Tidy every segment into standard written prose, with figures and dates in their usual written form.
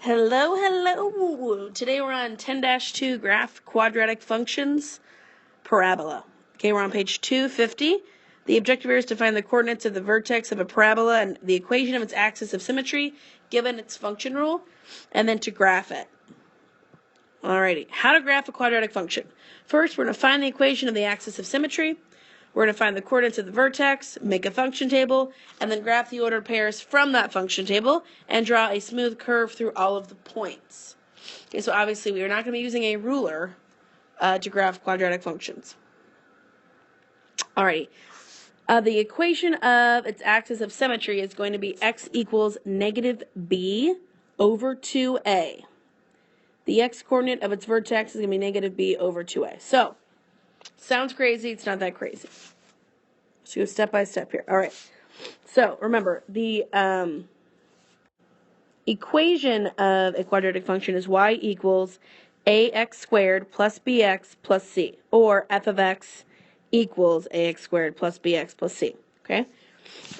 Hello, hello. Today we're on 10-2 graph quadratic functions, parabola. Okay, we're on page 250. The objective here is to find the coordinates of the vertex of a parabola and the equation of its axis of symmetry given its function rule, and then to graph it. Alrighty, how to graph a quadratic function. First, we're going to find the equation of the axis of symmetry. We're going to find the coordinates of the vertex, make a function table, and then graph the ordered pairs from that function table and draw a smooth curve through all of the points. Okay, so obviously we are not going to be using a ruler to graph quadratic functions. Alrighty. The equation of its axis of symmetry is going to be x equals negative b over 2a. The x-coordinate of its vertex is going to be negative b over 2a. So, sounds crazy. It's not that crazy. So go step by step here. All right. So remember, the equation of a quadratic function is y equals ax squared plus bx plus c, or f of x equals ax squared plus bx plus c. Okay.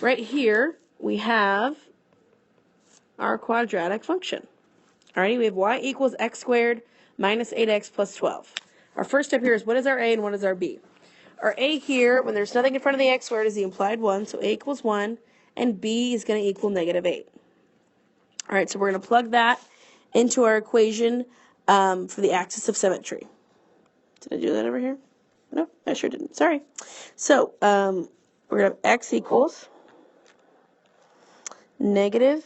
Right here we have our quadratic function. Alrighty, we have y equals x squared minus 8x plus 12. Our first step here is what is our a and what is our b? Our a here, when there's nothing in front of the x squared, is the implied 1, so a equals 1, and b is going to equal negative 8. All right, so we're going to plug that into our equation for the axis of symmetry. Did I do that over here? No, I sure didn't. Sorry. So we're going to have x equals negative,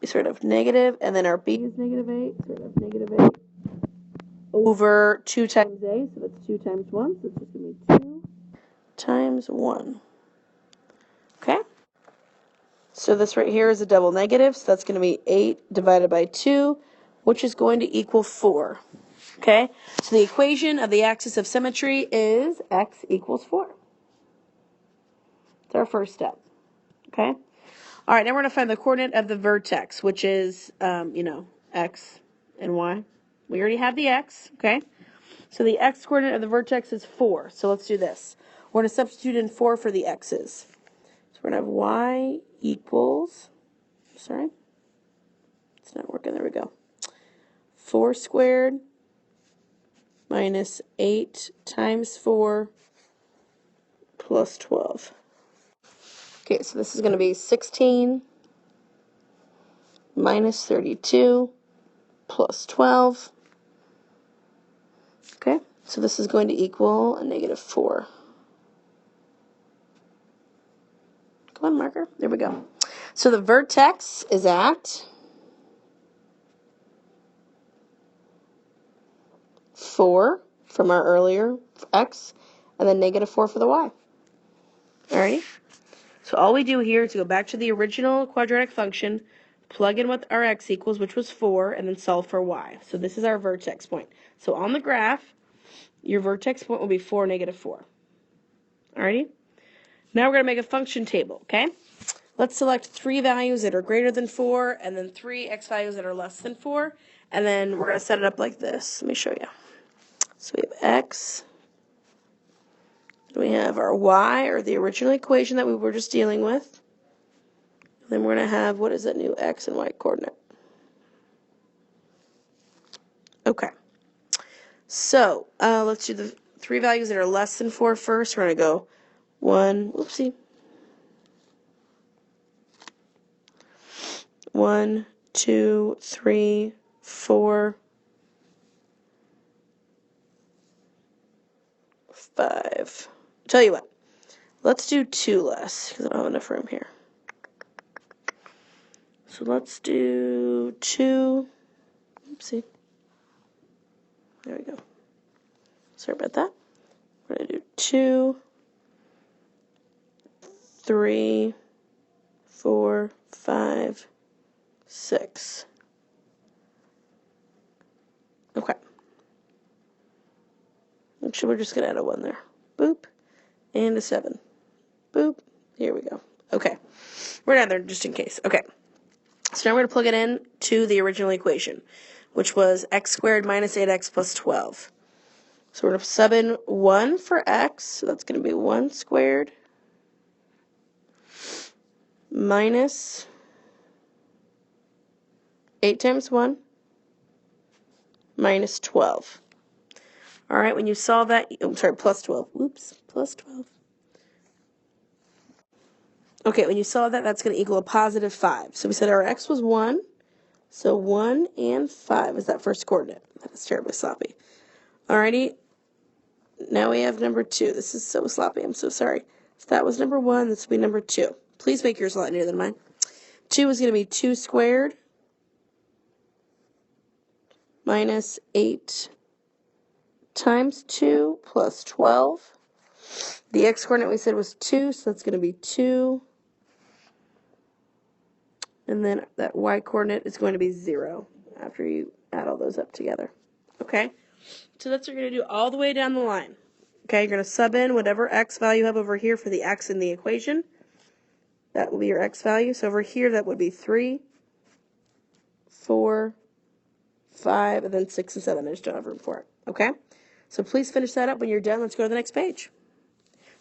and then our b is negative 8, sort of negative 8, over 2 times a, so that's 2 times 1, so it's just going to be 2 times 1. Okay? So this right here is a double negative, so that's going to be 8 divided by 2, which is going to equal 4. Okay? So the equation of the axis of symmetry is x equals 4. That's our first step. Okay? All right, now we're going to find the coordinate of the vertex, which is, x and y. We already have the x, okay? So the x coordinate of the vertex is 4. So let's do this. We're going to substitute in 4 for the x's. So we're going to have y equals, it's not working, there we go. 4 squared minus 8 times 4 plus 12. Okay, so this is going to be 16 minus 32 plus 12. Okay, so this is going to equal a negative 4. Come on, marker. There we go. So the vertex is at 4 from our earlier x, and then negative 4 for the y. Alrighty? So all we do here is go back to the original quadratic function, plug in what our x equals, which was 4, and then solve for y. So this is our vertex point. So on the graph, your vertex point will be 4, negative 4. Alrighty? Now we're going to make a function table, okay? Let's select 3 values that are greater than 4, and then 3 x values that are less than 4, and then we're going to set it up like this. Let me show you. So we have x, we have our y, or the original equation that we were just dealing with. And then we're going to have, what is that new x and y coordinate? Okay. So let's do the 3 values that are less than 4 first. We're going to go 1, whoopsie. 1, 2, 3, 4, 5. Tell you what, let's do 2 less because I don't have enough room here. So let's do 2. Oopsie. There we go. Sorry about that. We're going to do 2, 3, 4, 5, 6. Okay. Actually, we're just going to add a 1 there. Boop. And a 7. Boop. Here we go. Okay. We're down there just in case. Okay. So now we're going to plug it in to the original equation, which was x squared minus 8x plus 12. So we're going to sub in 1 for x. So that's going to be 1 squared minus 8 times 1 minus 12. All right, when you solve that, I'm sorry, plus 12. Whoops, plus 12. Okay, when you solve that, that's going to equal a positive 5. So we said our x was 1. So 1 and 5 is that first coordinate. That is terribly sloppy. Alrighty, now we have number 2. This is so sloppy, I'm so sorry. So that was number 1, this will be number 2. Please make yours a lot nearer than mine. 2 is going to be 2 squared minus 8 times 2 plus 12. The x-coordinate we said was 2, so that's going to be 2. And then that y-coordinate is going to be 0 after you add all those up together. Okay? So that's what you're going to do all the way down the line. Okay, you're going to sub in whatever x value you have over here for the x in the equation. That will be your x value. So over here, that would be 3, 4, 5, and then 6 and 7. I just don't have room for it. Okay? So please finish that up. When you're done, let's go to the next page.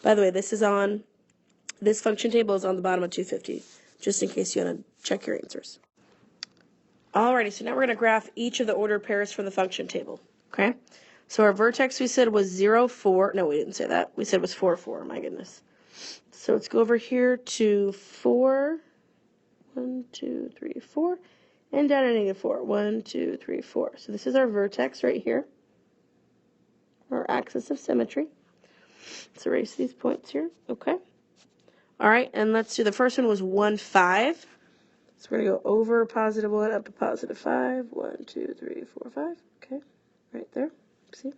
By the way, this function table is on the bottom of 250, just in case you want to check your answers. Alrighty, so now we're going to graph each of the ordered pairs from the function table. Okay? So our vertex we said was 0, 4. No, we didn't say that. We said it was 4, 4. My goodness. So let's go over here to 4. 1, 2, 3, 4. And down to negative 4. 1, 2, 3, 4. So this is our vertex right here. Our axis of symmetry. Let's erase these points here. Okay. All right, and let's do the first one was 1, 5. So we're going to go over positive 1 up to positive 5. 1, 2, 3, 4, 5. Okay. Right there. See?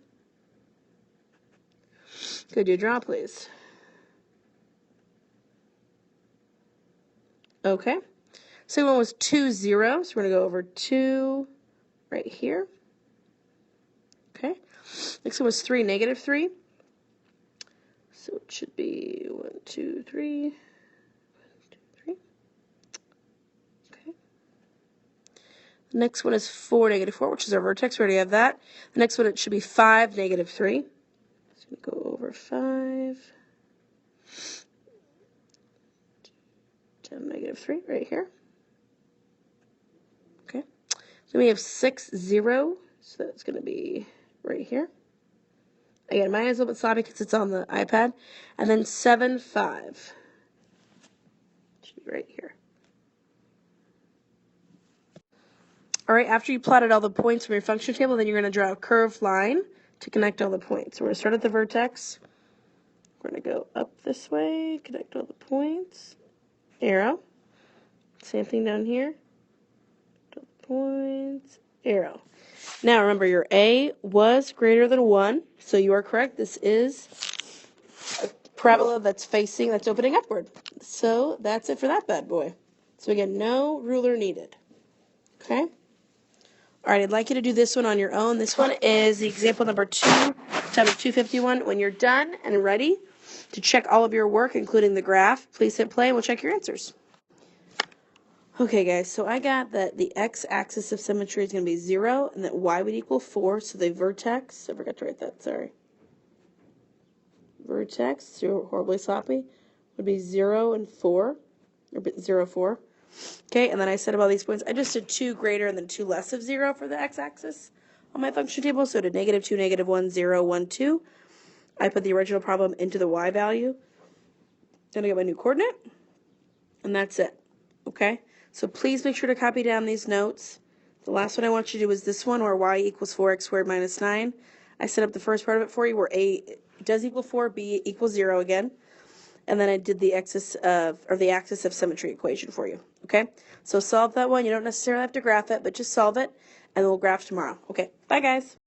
Could you draw, please? Okay. Second one was 2, 0. So we're going to go over 2 right here. Okay. Next one was 3, negative 3. So it should be 1, 2, 3. 1, 2, 3. Okay. The next one is 4, negative 4, which is our vertex. We already have that. The next one, it should be 5, negative 3. So we go over 5. 10, negative 3 right here. Okay. Then we have 6, 0. So that's going to be right here. Again, mine is a little bit sloppy because it's on the iPad. And then 7, 5. Should be right here. All right, after you plotted all the points from your function table, then you're going to draw a curved line to connect all the points. So we're going to start at the vertex. We're going to go up this way, connect all the points. Arrow. Same thing down here. Points. Arrow. Now remember, your A was greater than 1, so you are correct. This is a parabola that's opening upward. So that's it for that bad boy. So again, no ruler needed. Okay? All right, I'd like you to do this one on your own. This one is the example number 2, time of 251. When you're done and ready to check all of your work, including the graph, please hit play and we'll check your answers. Okay, guys, so I got that the x-axis of symmetry is going to be 0 and that y would equal 4. So the vertex, I forgot to write that, sorry. Vertex, so horribly sloppy, would be 0 and 4, or 0, 4. Okay, and then I said about these points, I just did 2 greater and then 2 less of 0 for the x-axis on my function table. So to negative 2, negative 1, 0, 1, 2. I put the original problem into the y value. Then I get my new coordinate, and that's it. Okay, so please make sure to copy down these notes. The last one I want you to do is this one, where y equals 4x squared minus 9. I set up the first part of it for you, where a does equal 4, b equals 0 again. And then I did the axis of symmetry equation for you. Okay, so solve that one. You don't necessarily have to graph it, but just solve it, and we'll graph tomorrow. Okay, bye guys.